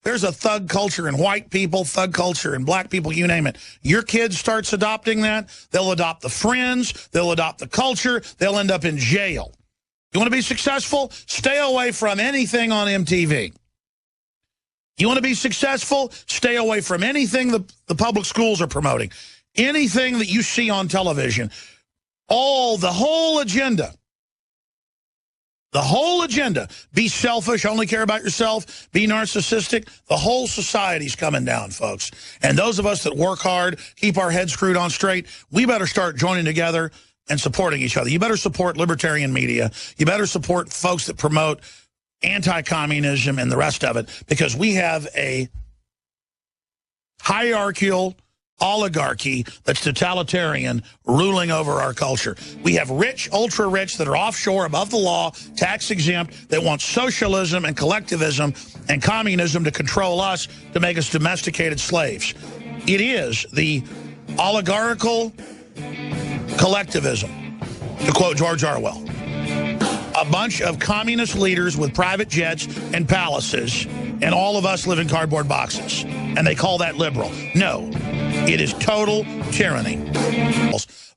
There's a thug culture in white people, thug culture in black people, you name it. Your kid starts adopting that, they'll adopt the friends, they'll adopt the culture, they'll end up in jail. You want to be successful? Stay away from anything on MTV. You want to be successful? Stay away from anything the public schools are promoting. Anything that you see on television. The whole agenda. The whole agenda. Be selfish, only care about yourself, be narcissistic. The whole society's coming down, folks. And those of us that work hard, keep our heads screwed on straight, we better start joining together and supporting each other. You better support libertarian media. You better support folks that promote anti-communism and the rest of it, because we have a hierarchical oligarchy that's totalitarian ruling over our culture. We have rich, ultra-rich that are offshore, above the law, tax-exempt, that want socialism and collectivism and communism to control us, to make us domesticated slaves. It is the oligarchical collectivism, to quote George Orwell. A bunch of communist leaders with private jets and palaces, and all of us live in cardboard boxes. And they call that liberal. No, it is total tyranny.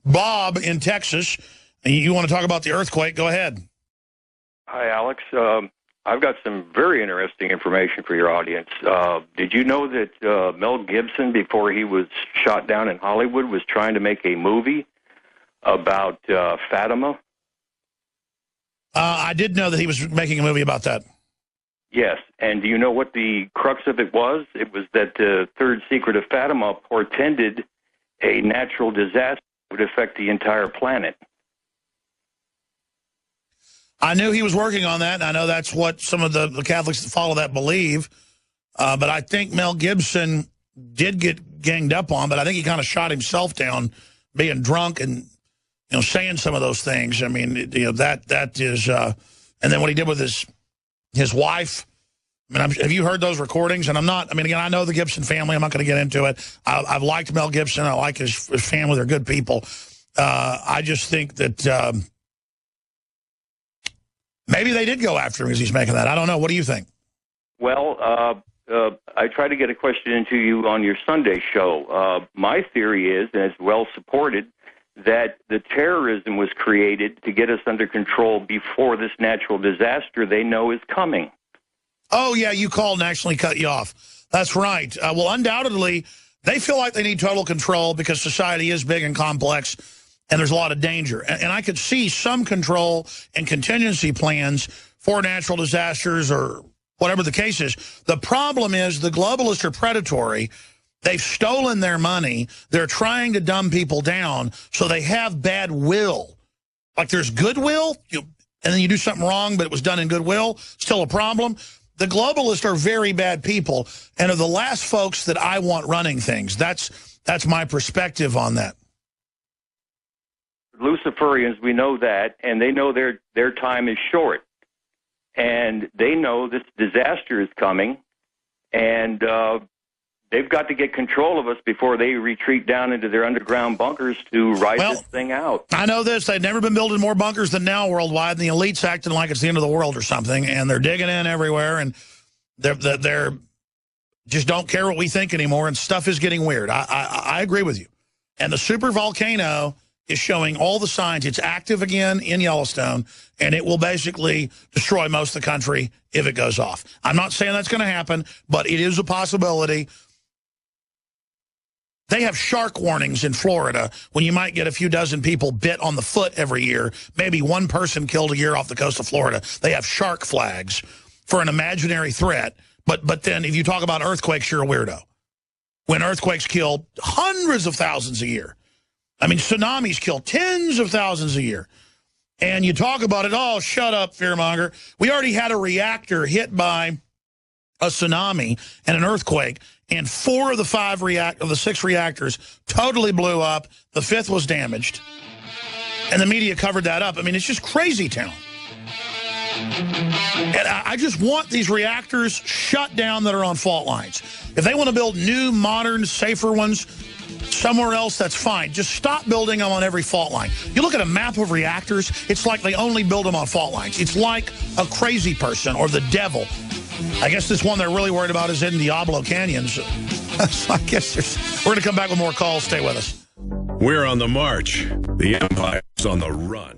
Bob in Texas, you want to talk about the earthquake? Go ahead. Hi, Alex. I've got some very interesting information for your audience. Did you know that Mel Gibson, before he was shot down in Hollywood, was trying to make a movie about Fatima? I did know that he was making a movie about that. Yes, and do you know what the crux of it was? It was that the third secret of Fatima portended a natural disaster that would affect the entire planet. I knew he was working on that, and I know that's what some of the Catholics that follow that believe. But I think Mel Gibson did get ganged up on, but I think he kind of shot himself down being drunk and saying some of those things. I mean, that is, and then what he did with his wife. I mean, have you heard those recordings? And again, I know the Gibson family. I'm not going to get into it. I've liked Mel Gibson. I like his family. They're good people. I just think that maybe they did go after him as he's making that. I don't know. What do you think? Well, I try to get a question into you on your Sunday show. My theory is, and it's well supported, that the terrorism was created to get us under control before this natural disaster they know is coming. Oh, yeah, you called and actually cut you off. That's right. Well, undoubtedly, they feel like they need total control because society is big and complex, and there's a lot of danger. And I could see some control and contingency plans for natural disasters or whatever the case is. The problem is the globalists are predatory. They've stolen their money. They're trying to dumb people down, so they have bad will. Like there's goodwill, and then you do something wrong, but it was done in goodwill, still a problem. The globalists are very bad people and are the last folks that I want running things. That's my perspective on that. Luciferians, we know that, and they know their time is short. And they know this disaster is coming, and they've got to get control of us before they retreat down into their underground bunkers to ride this thing out. I know this. They've never been building more bunkers than now worldwide, and the elite's acting like it's the end of the world or something, and they're digging in everywhere, and they're just don't care what we think anymore, and stuff is getting weird. I agree with you. And the super volcano is showing all the signs. It's active again in Yellowstone, and it will basically destroy most of the country if it goes off. I'm not saying that's going to happen, but it is a possibility. They have shark warnings in Florida when you might get a few dozen people bit on the foot every year. Maybe one person killed a year off the coast of Florida. They have shark flags for an imaginary threat. But then if you talk about earthquakes, you're a weirdo. When earthquakes kill hundreds of thousands a year. I mean, tsunamis kill tens of thousands a year. And you talk about it, oh, shut up, fearmonger. We already had a reactor hit by a tsunami and an earthquake, and 4 of the 6 reactors totally blew up. The 5th was damaged. And the media covered that up. I mean, it's just crazy town. And I just want these reactors shut down that are on fault lines. If they want to build new, modern, safer ones somewhere else, that's fine. Just stop building them on every fault line. You look at a map of reactors, it's like they only build them on fault lines. It's like a crazy person or the devil I guess this one they're really worried about is in Diablo Canyons. So I guess we're going to come back with more calls. Stay with us. We're on the march. The Empire's on the run.